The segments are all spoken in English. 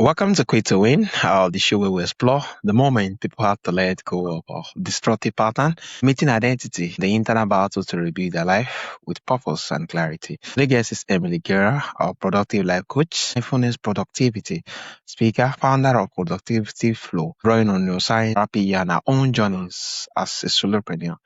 Welcome to Quit to Win, the show where we explore the moment people have to let go of destructive pattern, meeting identity, the internal battle to rebuild their life with purpose and clarity. The guest is Emily Guerra, our productive life coach, mindfulness productivity speaker, founder of Productivity Flow, drawing on neuroscience, therapy, and our own journeys as a solopreneur.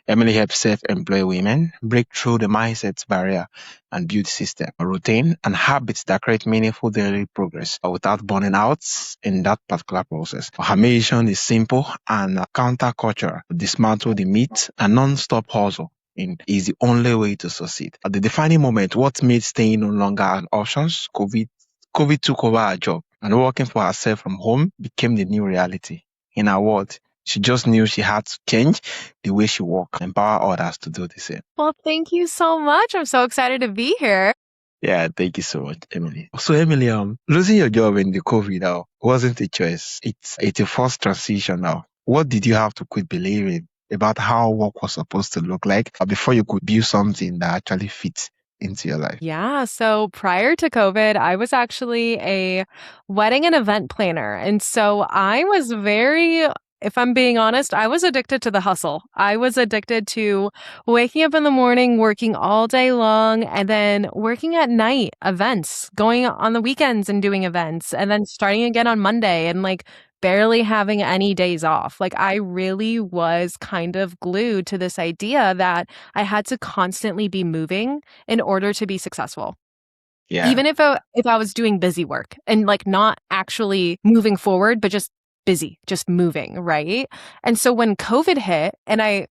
Emily helps self-employed women break through the mindset barrier and build system, routine, and habits that create meaningful daily progress without burning out in that particular process. Her mission is simple and countercultural: dismantle the myth and non-stop hustle is the only way to succeed. At the defining moment, what made staying no longer an option, COVID took over her job, and working for herself from home became the new reality. In her world, she just knew she had to change the way she worked, empower others to do the same. Well, thank you so much. I'm so excited to be here. Yeah, thank you so much, Emily. So, Emily, losing your job in the COVID now wasn't a choice. It's a forced transition now. What did you have to quit believing about how work was supposed to look like before you could build something that actually fits into your life? Yeah. So prior to COVID, I was actually a wedding and event planner. And so I was if I'm being honest, I was addicted to the hustle. I was addicted to waking up in the morning, working all day long, and then working at night, events, going on the weekends and doing events, and then starting again on Monday and barely having any days off. I really was kind of glued to this idea that I had to constantly be moving in order to be successful. Yeah. Even if I was doing busy work and not actually moving forward, but just busy, just moving, right? And so when COVID hit and I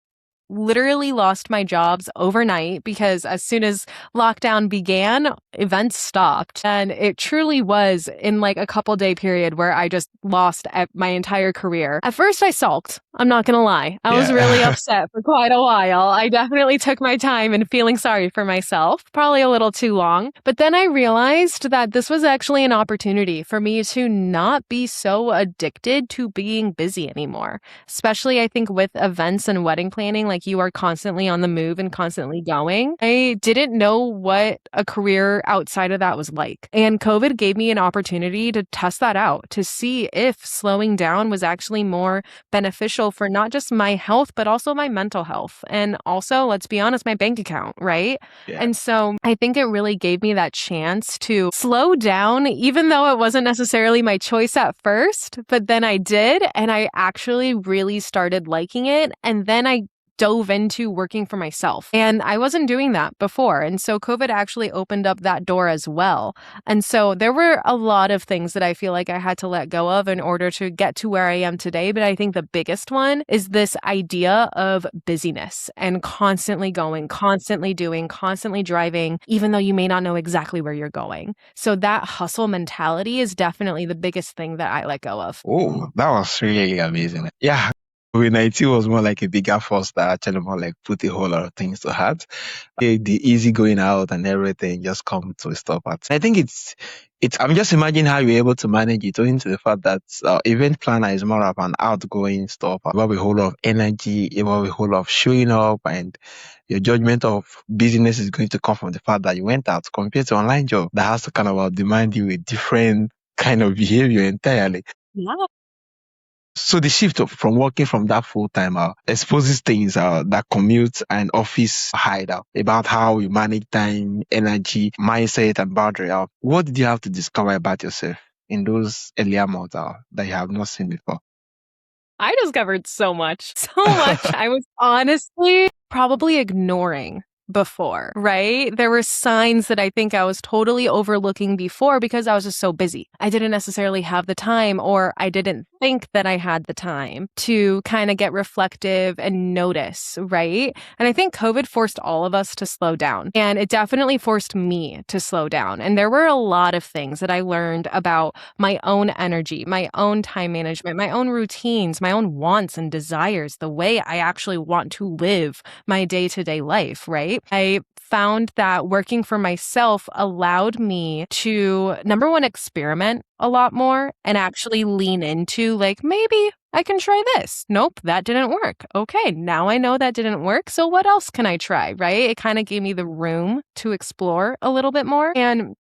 literally lost my jobs overnight because as soon as lockdown began, events stopped. And it truly was in a couple day period where I just lost my entire career. At first I sulked. I'm not going to lie. I was really upset for quite a while. I definitely took my time and feeling sorry for myself, probably a little too long. But then I realized that this was actually an opportunity for me to not be so addicted to being busy anymore. Especially I think with events and wedding planning, you are constantly on the move and constantly going. I didn't know what a career outside of that was like. And COVID gave me an opportunity to test that out, to see if slowing down was actually more beneficial for not just my health, but also my mental health. And also, let's be honest, my bank account, right? Yeah. And so I think it really gave me that chance to slow down, even though it wasn't necessarily my choice at first, but then I did. And I actually really started liking it. And then I dove into working for myself. And I wasn't doing that before. And so COVID actually opened up that door as well. And so there were a lot of things that I feel like I had to let go of in order to get to where I am today. But I think the biggest one is this idea of busyness and constantly going, constantly doing, constantly driving, even though you may not know exactly where you're going. So that hustle mentality is definitely the biggest thing that I let go of. Oh, that was really amazing. Yeah. COVID-19 was more like a bigger force that actually more put a whole lot of things to heart. The easy going out and everything just come to a stop at. I think I'm just imagining how you're able to manage it, owing to the fact that event planner is more of an outgoing stuff, about a whole lot of energy, about a whole lot of showing up, and your judgment of business is going to come from the fact that you went out compared to online job that has to kind of demand you a different kind of behavior entirely. Yeah. So the shift from working from that full-time exposes things that commute and office hide out about how you manage time, energy, mindset, and boundary. What did you have to discover about yourself in those earlier months that you have not seen before? I discovered so much. I was honestly probably ignoring before, right? There were signs that I think I was totally overlooking before because I was just so busy. I didn't necessarily have the time, or I didn't think that I had the time to kind of get reflective and notice, right? And I think COVID forced all of us to slow down, and it definitely forced me to slow down. And there were a lot of things that I learned about my own energy, my own time management, my own routines, my own wants and desires, the way I actually want to live my day-to-day life, right? I found that working for myself allowed me to, number one, experiment a lot more and actually lean into maybe I can try this. Nope, that didn't work. Okay, now I know that didn't work. So what else can I try, right? It kind of gave me the room to explore a little bit more. And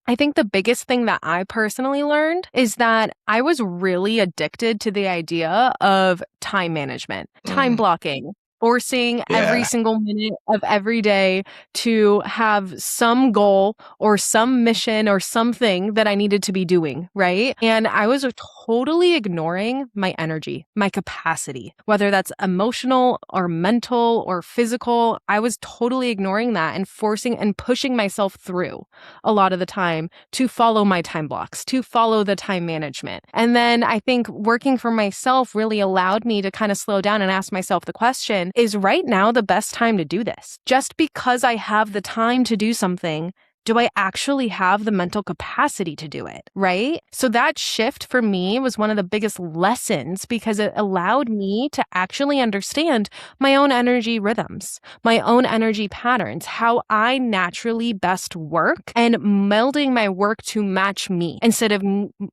I think the biggest thing that I personally learned is that I was really addicted to the idea of time management, time blocking, forcing every Yeah. single minute of every day to have some goal or some mission or something that I needed to be doing, right? And I was totally ignoring my energy, my capacity, whether that's emotional or mental or physical. I was totally ignoring that and forcing and pushing myself through a lot of the time to follow my time blocks, to follow the time management. And then I think working for myself really allowed me to kind of slow down and ask myself the question, is right now the best time to do this? Just because I have the time to do something, do I actually have the mental capacity to do it? Right? So that shift for me was one of the biggest lessons because it allowed me to actually understand my own energy rhythms, my own energy patterns, how I naturally best work, and melding my work to match me instead of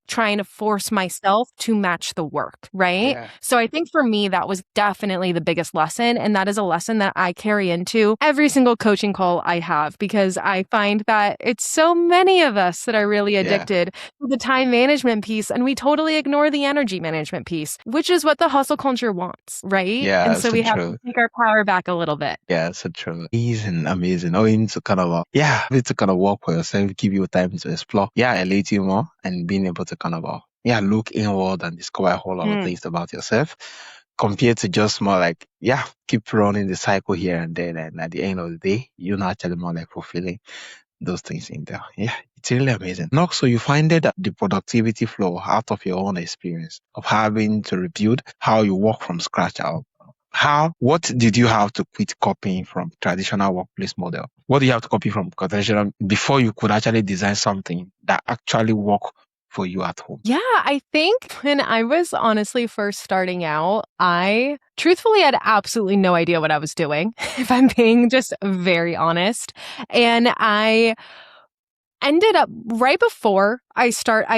trying to force myself to match the work. Right? Yeah. So I think for me, that was definitely the biggest lesson. And that is a lesson that I carry into every single coaching call I have because I find that it's so many of us that are really Yeah. addicted to the time management piece and we totally ignore the energy management piece, which is what the hustle culture wants, right? Yeah, And so so we have true. to take our power back a little bit. Yeah, so true. Amazing, amazing. Oh, you need to kind of, you need to kind of work for yourself, give you time to explore, a little more, and being able to kind of, look inward and discover a whole lot of Mm. things about yourself, compared to just more like, keep running the cycle here and there, and at the end of the day, you're not actually more like fulfilling those things in there. Yeah, it's really amazing. And also, you find that the productivity flow out of your own experience of having to rebuild how you work from scratch out. What did you have to quit copying from traditional workplace model? What do you have to copy from traditional before you could actually design something that actually work for you at home? Yeah, I think when I was honestly first starting out, I truthfully had absolutely no idea what I was doing, if I'm being just very honest. And I ended up right before I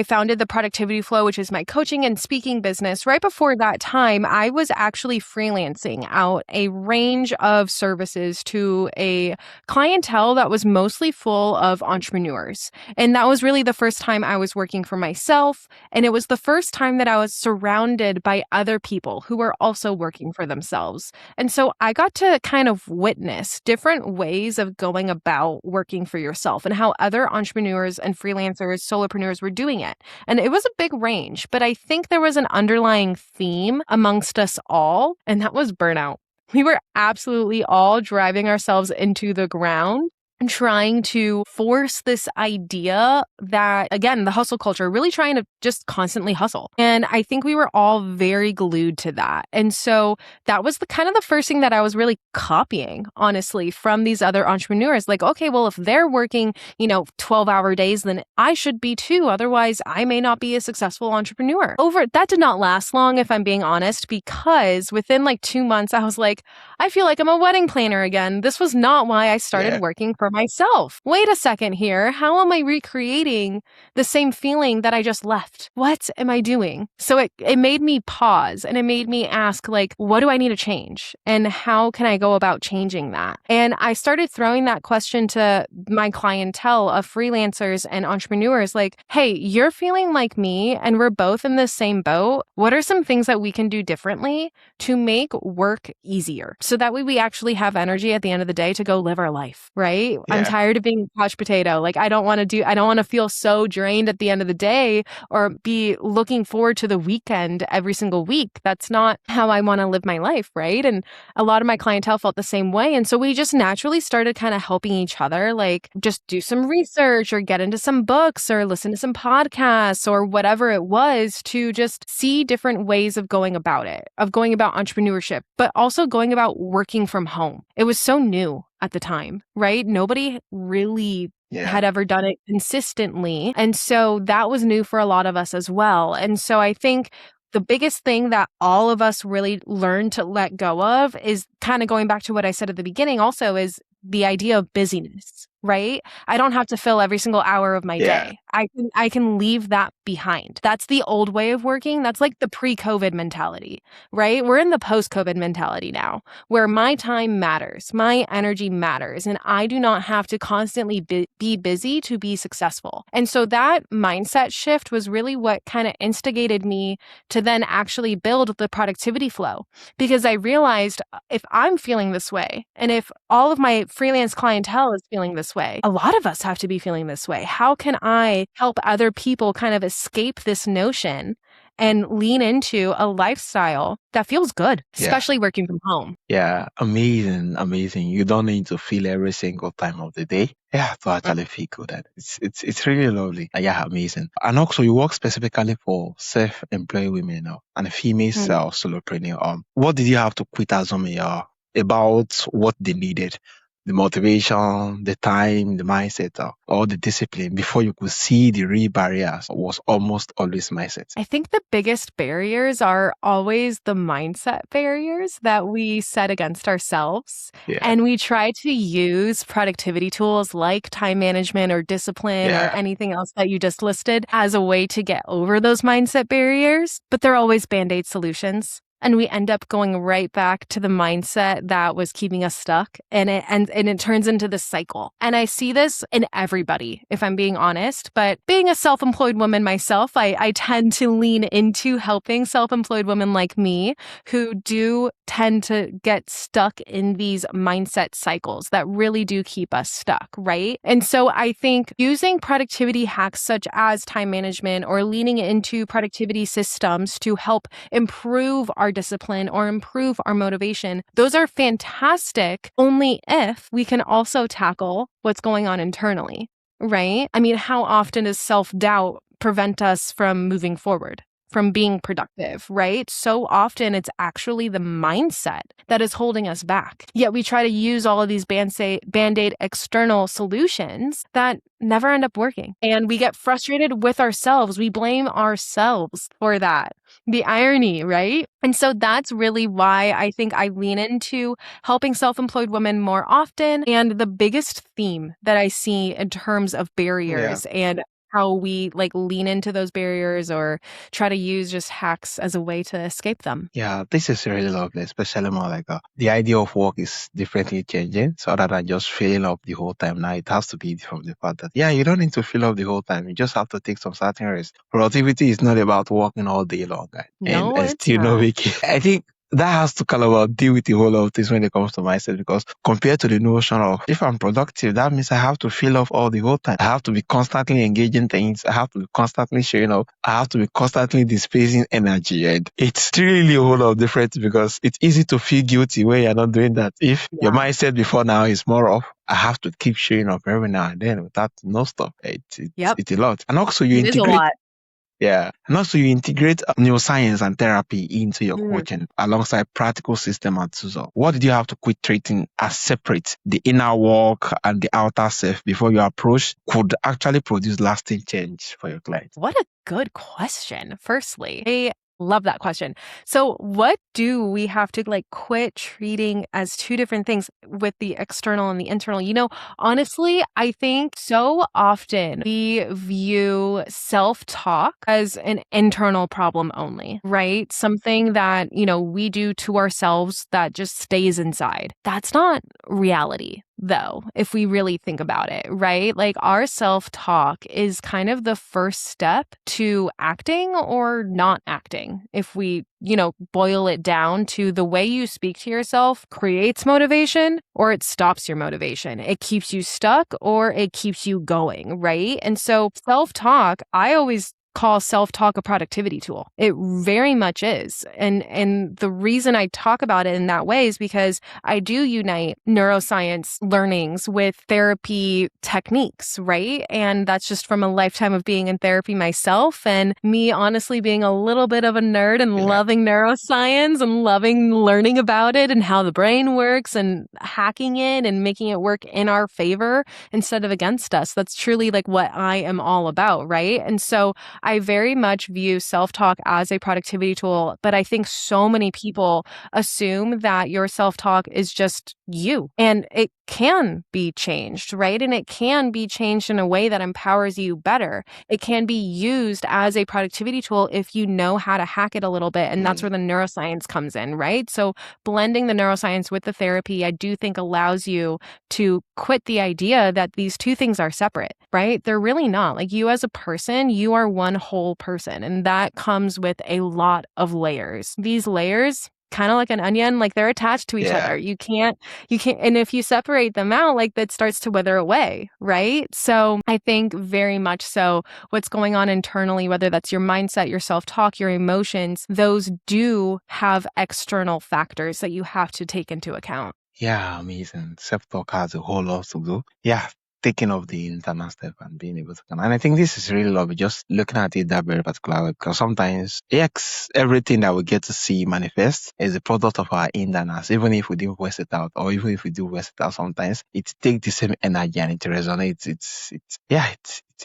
founded the Productivity Flow, which is my coaching and speaking business. Right before that time, I was actually freelancing out a range of services to a clientele that was mostly full of entrepreneurs. And that was really the first time I was working for myself. And it was the first time that I was surrounded by other people who were also working for themselves. And so I got to kind of witness different ways of going about working for yourself and how other entrepreneurs and freelancers, solopreneurs were doing it. And it was a big range, but I think there was an underlying theme amongst us all, and that was burnout. We were absolutely all driving ourselves into the ground and trying to force this idea that, again, the hustle culture, really trying to just constantly hustle. And I think we were all very glued to that. And so that was the kind of the first thing that I was really copying, honestly, from these other entrepreneurs. Like, okay, well, if they're working, 12-hour days, then I should be too. Otherwise, I may not be a successful entrepreneur. That did not last long, if I'm being honest, because within like 2 months, I was like, I feel like I'm a wedding planner again. This was not why I started working for myself. Wait a second here. How am I recreating the same feeling that I just left? What am I doing? So it made me pause and it made me ask, like, what do I need to change? And how can I go about changing that? And I started throwing that question to my clientele of freelancers and entrepreneurs, like, hey, you're feeling like me and we're both in the same boat. What are some things that we can do differently to make work easier? So that way we actually have energy at the end of the day to go live our life, right? I'm tired of being a couch potato. Like, I don't want to feel so drained at the end of the day or be looking forward to the weekend every single week. That's not how I want to live my life, right? And a lot of my clientele felt the same way. And so we just naturally started kind of helping each other, like just do some research or get into some books or listen to some podcasts or whatever it was to just see different ways of going about it, of going about entrepreneurship, but also going about working from home. It was so new at the time, right? Nobody really had ever done it consistently. And so that was new for a lot of us as well. And so I think the biggest thing that all of us really learned to let go of is kind of going back to what I said at the beginning also is the idea of busyness. right? I don't have to fill every single hour of my Yeah. day. I can leave that behind. That's the old way of working. That's like the pre-COVID mentality, right? We're in the post-COVID mentality now, where my time matters, my energy matters, and I do not have to constantly be busy to be successful. And so that mindset shift was really what kind of instigated me to then actually build the productivity flow, because I realized if I'm feeling this way, and if all of my freelance clientele is feeling this way, a lot of us have to be feeling this way. How can I help other people kind of escape this notion and lean into a lifestyle that feels good, Yeah. especially working from home? Yeah. Amazing. Amazing. You don't need to feel every single time of the day. Yeah, to actually feel good. And it's really lovely. Yeah, amazing. And also you work specifically for self-employed women and female Mm. solopreneur. What did you have to quit as about what they needed? The motivation, the time, the mindset, or the discipline before you could see the real barriers was almost always mindset. I think the biggest barriers are always the mindset barriers that we set against ourselves. Yeah. And we try to use productivity tools like time management or discipline or Yeah. anything else that you just listed as a way to get over those mindset barriers, but they're always band-aid solutions. And we end up going right back to the mindset that was keeping us stuck. And it turns into this cycle. And I see this in everybody, if I'm being honest. But being a self-employed woman myself, I tend to lean into helping self-employed women like me who do tend to get stuck in these mindset cycles that really do keep us stuck, right? And so I think using productivity hacks such as time management or leaning into productivity systems to help improve our discipline or improve our motivation, those are fantastic only if we can also tackle what's going on internally, right? I mean, how often does self-doubt prevent us from moving forward, from being productive, right? So often it's actually the mindset that is holding us back. Yet we try to use all of these band-aid external solutions that never end up working. And we get frustrated with ourselves. We blame ourselves for that. The irony, right? And so that's really why I think I lean into helping self-employed women more often. And the biggest theme that I see in terms of barriers and how we lean into those barriers or try to use just hacks as a way to escape them. Yeah, this is really lovely, especially more like the idea of work is differently changing. So other than just filling up the whole time, now it has to be from the fact that, you don't need to fill up the whole time. You just have to take some certain rest. Productivity is not about working all day long No, and it's still no not. vacation. I think that has to kind of deal with the whole lot of things when it comes to mindset, because compared to the notion of if I'm productive, that means I have to fill up all the whole time. I have to be constantly engaging things. I have to be constantly showing up. I have to be constantly displaying energy. And it's really a whole lot of difference, because it's easy to feel guilty when you're not doing that. If your mindset before now is more of, I have to keep showing up every now and then without no stop. It's a lot. And also you It is a integrate. lot. Yeah. And also you integrate neuroscience and therapy into your coaching alongside practical system and tools. What did you have to quit treating as separate, the inner work and the outer self, before your approach could actually produce lasting change for your clients? What a good question, firstly. I love that question. So what do we have to quit treating as two different things with the external and the internal? Honestly, I think so often we view self-talk as an internal problem only, right? Something that, we do to ourselves that just stays inside. That's not reality, though, if we really think about it, right? Our self-talk is kind of the first step to acting or not acting. If we, boil it down to the way you speak to yourself creates motivation or it stops your motivation. It keeps you stuck or it keeps you going, right? And so self-talk, I always call self-talk a productivity tool. It very much is. And the reason I talk about it in that way is because I do unite neuroscience learnings with therapy techniques, right? And that's just from a lifetime of being in therapy myself and me honestly being a little bit of a nerd and loving neuroscience and loving learning about it and how the brain works and hacking it and making it work in our favor instead of against us. That's truly what I am all about, right? And so I very much view self-talk as a productivity tool, but I think so many people assume that your self-talk is just you. And it can be changed, right? And it can be changed in a way that empowers you better. It can be used as a productivity tool if you know how to hack it a little bit. And that's where the neuroscience comes in, right? So blending the neuroscience with the therapy, I do think allows you to quit the idea that these two things are separate, right? They're really not. Like you as a person, you are one whole person. And that comes with a lot of layers. These layers, kind of like an onion, like they're attached to each other. You can't, and if you separate them out, like that starts to wither away, right? So I think very much so what's going on internally, whether that's your mindset, your self-talk, your emotions, those do have external factors that you have to take into account. Yeah, amazing. Self-talk has a whole lot to do. Yeah, taking off the internal step and being able to come. And I think this is really lovely, just looking at it that very particular way, because sometimes, yes, everything that we get to see manifest is a product of our internals, even if we didn't voice it out, or even if we do voice it out sometimes, it takes the same energy and it resonates.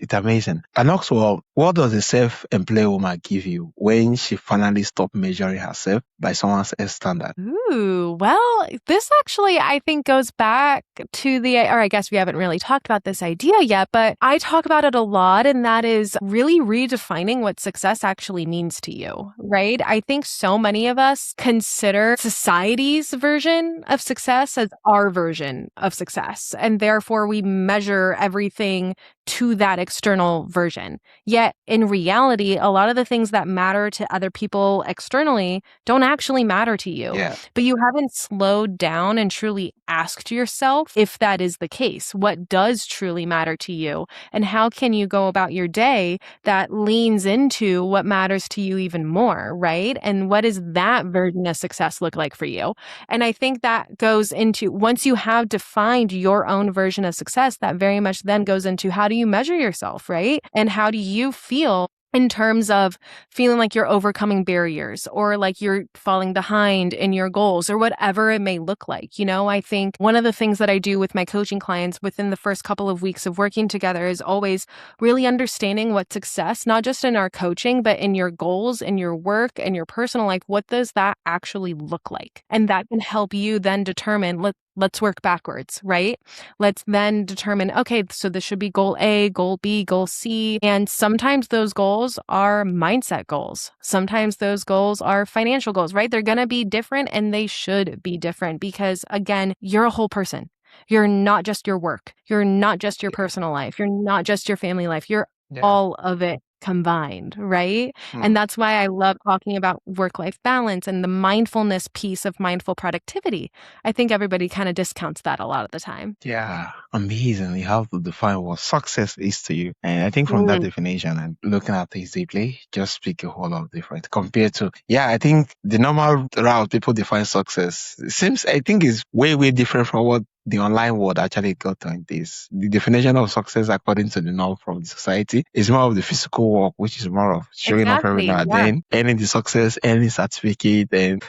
It's amazing. And also, what does a self-employed woman give you when she finally stopped measuring herself by someone else's standard? Ooh, well, this actually, I think, goes back to or I guess we haven't really talked about this idea yet, but I talk about it a lot, and that is really redefining what success actually means to you, right? I think so many of us consider society's version of success as our version of success, and therefore we measure everything to that external version. Yet in reality, a lot of the things that matter to other people externally don't actually matter to you. Yeah. But you haven't slowed down and truly asked yourself if that is the case. What does truly matter to you? And how can you go about your day that leans into what matters to you even more, right? And what does that version of success look like for you? And I think that goes into, once you have defined your own version of success, that very much then goes into how do you measure yourself, right? And how do you feel in terms of feeling like you're overcoming barriers or like you're falling behind in your goals or whatever it may look like. You know, I think one of the things that I do with my coaching clients within the first couple of weeks of working together is always really understanding what success, not just in our coaching, but in your goals, in your work, and your personal life, what does that actually look like? And that can help you then determine, let's work backwards, right? Let's then determine, okay, so this should be goal A, goal B, goal C. And sometimes those goals are mindset goals. Sometimes those goals are financial goals, right? They're going to be different and they should be different because again, you're a whole person. You're not just your work. You're not just your personal life. You're not just your family life. You're all of it combined, right? And that's why I love talking about work-life balance and the mindfulness piece of mindful productivity. I think everybody kind of discounts that a lot of the time. Yeah, amazing. You have to define what success is to you. And I think from that definition and looking at things deeply, just speak a whole lot different compared to, I think the normal route people define success seems, I think is way, way different from what the online world actually got on this. The definition of success according to the norm from the society is more of the physical work, which is more of showing up every now and then, earning the success, earning certificate, and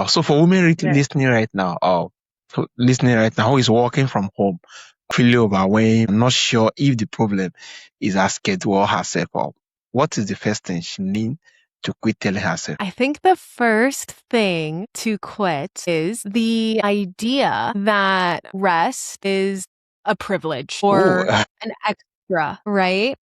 so for women listening right now, who is working from home, feeling overwhelmed, not sure if the problem is her schedule or herself, or what is the first thing she needs to quit telling herself? I think the first thing to quit is the idea that rest is a privilege or an extra, right?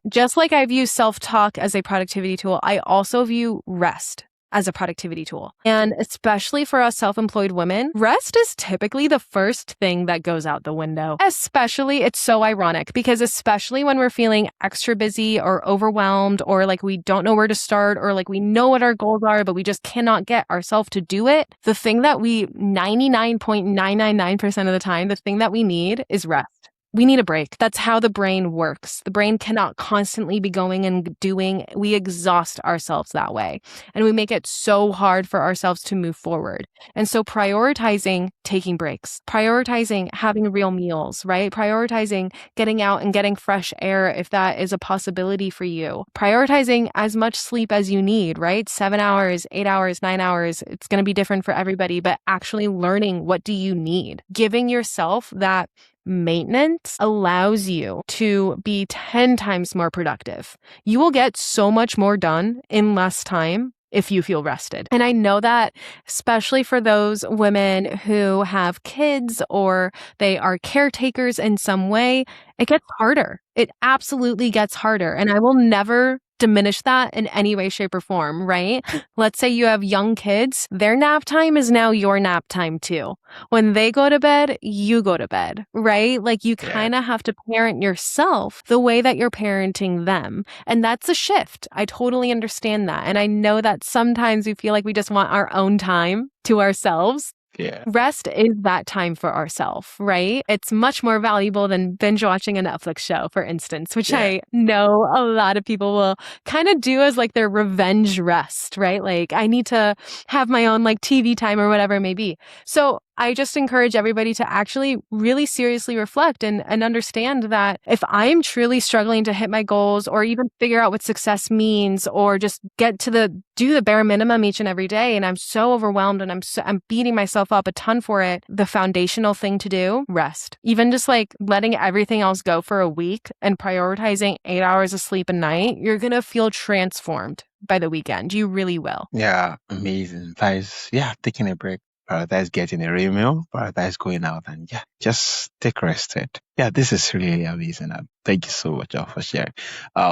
Just like I view self-talk as a productivity tool, I also view rest as a productivity tool. And especially for us self-employed women, rest is typically the first thing that goes out the window. Especially, it's so ironic because especially when we're feeling extra busy or overwhelmed or like we don't know where to start or like we know what our goals are, but we just cannot get ourselves to do it. The thing that we 99.999% of the time, the thing that we need is rest. We need a break. That's how the brain works. The brain cannot constantly be going and doing. We exhaust ourselves that way. And we make it so hard for ourselves to move forward. And so prioritizing taking breaks, prioritizing having real meals, right? Prioritizing getting out and getting fresh air if that is a possibility for you. Prioritizing as much sleep as you need, right? 7 hours, 8 hours, 9 hours. It's going to be different for everybody, but actually learning what do you need? Giving yourself that maintenance allows you to be 10 times more productive. You will get so much more done in less time if you feel rested. And I know that especially for those women who have kids or they are caretakers in some way, it gets harder. It absolutely gets harder. And I will never diminish that in any way, shape, or form, right? Let's say you have young kids, their nap time is now your nap time too. When they go to bed, you go to bed, right? Like you Yeah. kind of have to parent yourself the way that you're parenting them. And that's a shift. I totally understand that. And I know that sometimes we feel like we just want our own time to ourselves. Yeah. Rest is that time for ourselves, right? It's much more valuable than binge watching a Netflix show, for instance, which Yeah. I know a lot of people will kind of do as like their revenge rest, right? Like I need to have my own like TV time or whatever it may be. So I just encourage everybody to actually really seriously reflect and understand that if I'm truly struggling to hit my goals or even figure out what success means or just do the bare minimum each and every day, and I'm so overwhelmed and I'm beating myself up a ton for it, the foundational thing to do, rest. Even just like letting everything else go for a week and prioritizing 8 hours of sleep a night, you're going to feel transformed by the weekend. You really will. Yeah, amazing. That is, taking a break, prioritize getting a real meal, prioritize going out, and just take rested. Yeah, this is really amazing. Thank you so much for sharing.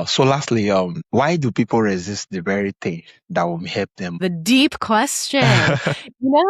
So lastly, why do people resist the very thing that will help them? The deep question. You know,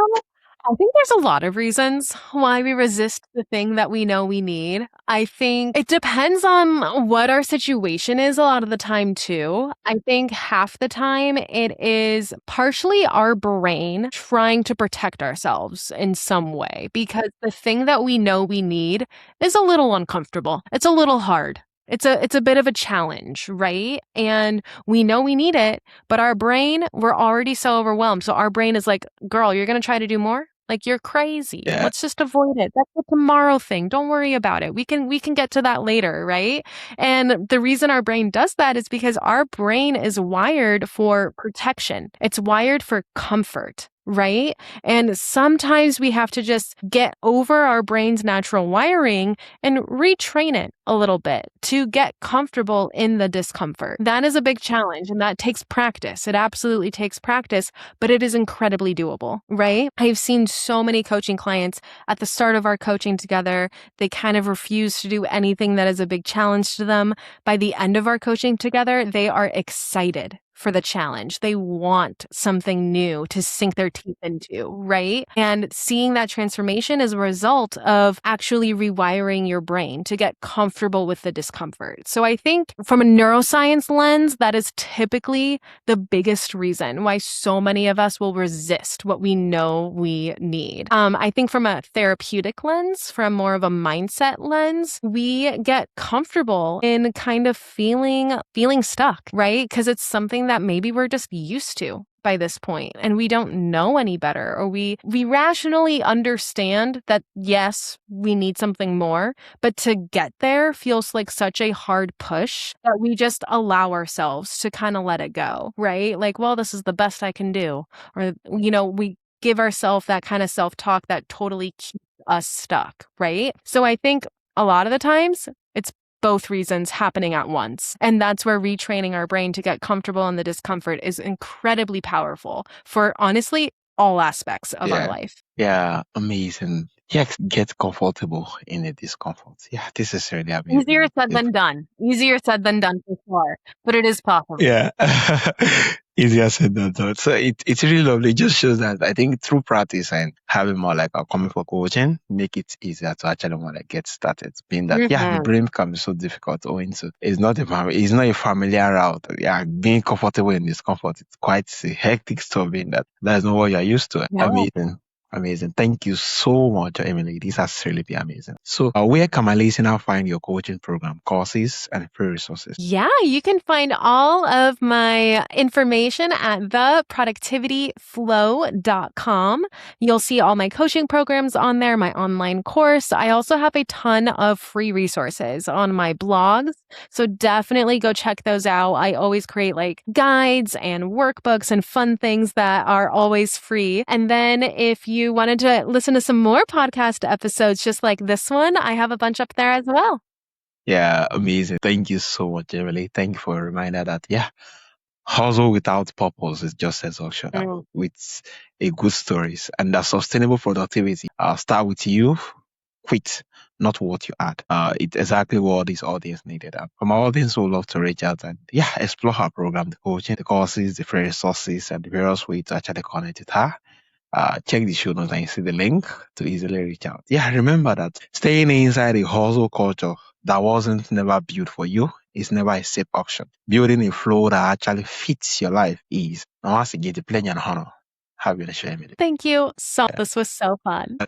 I think there's a lot of reasons why we resist the thing that we know we need. I think it depends on what our situation is a lot of the time too. I think half the time it is partially our brain trying to protect ourselves in some way because the thing that we know we need is a little uncomfortable. It's a little hard. It's a bit of a challenge, right? And we know we need it, but our brain, we're already so overwhelmed. So our brain is like, girl, you're going to try to do more? Like you're crazy. Yeah. Let's just avoid it. That's a tomorrow thing. Don't worry about it. We can get to that later, right? And the reason our brain does that is because our brain is wired for protection. It's wired for comfort. Right? And sometimes we have to just get over our brain's natural wiring and retrain it a little bit to get comfortable in the discomfort. That is a big challenge and that takes practice. It absolutely takes practice, but it is incredibly doable, right? I've seen so many coaching clients at the start of our coaching together, they kind of refuse to do anything that is a big challenge to them. By the end of our coaching together, they are excited for the challenge. They want something new to sink their teeth into, right? And seeing that transformation is a result of actually rewiring your brain to get comfortable with the discomfort. So I think from a neuroscience lens, that is typically the biggest reason why so many of us will resist what we know we need. I think from a therapeutic lens, from more of a mindset lens, we get comfortable in kind of feeling stuck, right? Because it's something that maybe we're just used to by this point and we don't know any better, or we rationally understand that yes, we need something more, but to get there feels like such a hard push that we just allow ourselves to kind of let it go, right? Like, well, this is the best I can do. Or, we give ourselves that kind of self-talk that totally keeps us stuck, right? So I think a lot of the times it's both reasons happening at once. And that's where retraining our brain to get comfortable in the discomfort is incredibly powerful for honestly all aspects of our life. Yeah, amazing. Yeah, get comfortable in the discomfort. Yeah, this is really amazing. Easier said than done. Easier said than done for sure, but it is possible. Yeah. Easier said than done. So it's really lovely. It just shows that I think through practice and having more like a coming for coaching, make it easier to actually want to get started. Being that, the brain can be so difficult owing to it's not a familiar route. Yeah, being comfortable in discomfort, it's quite a hectic stuff being that's not what you're used to. Yeah. Amazing. Thank you so much, Emily. This has really been amazing. So where can my listener find your coaching program, courses, and free resources? Yeah, you can find all of my information at theproductivityflow.com. You'll see all my coaching programs on there, my online course. I also have a ton of free resources on my blogs. So definitely go check those out. I always create like guides and workbooks and fun things that are always free. And then if you wanted to listen to some more podcast episodes just like this one, I have a bunch up there as well. Yeah, amazing. Thank you so much, Emily. Thank you for a reminder that, Hustle without purpose is just exhaustion. With a good stories and that sustainable productivity, start with you, quit, not what you add. It's exactly what this audience needed. From our audience who love to reach out and explore her program, the coaching, the courses, the free resources, and the various ways to actually connect with her. Check the show notes and you see the link to easily reach out. Remember that staying inside a hustle culture that wasn't never built for you is never a safe option. Building a flow that actually fits your life is. Now, once again, the pleasure and honor have you on the show, Emily. Thank you. This was so fun.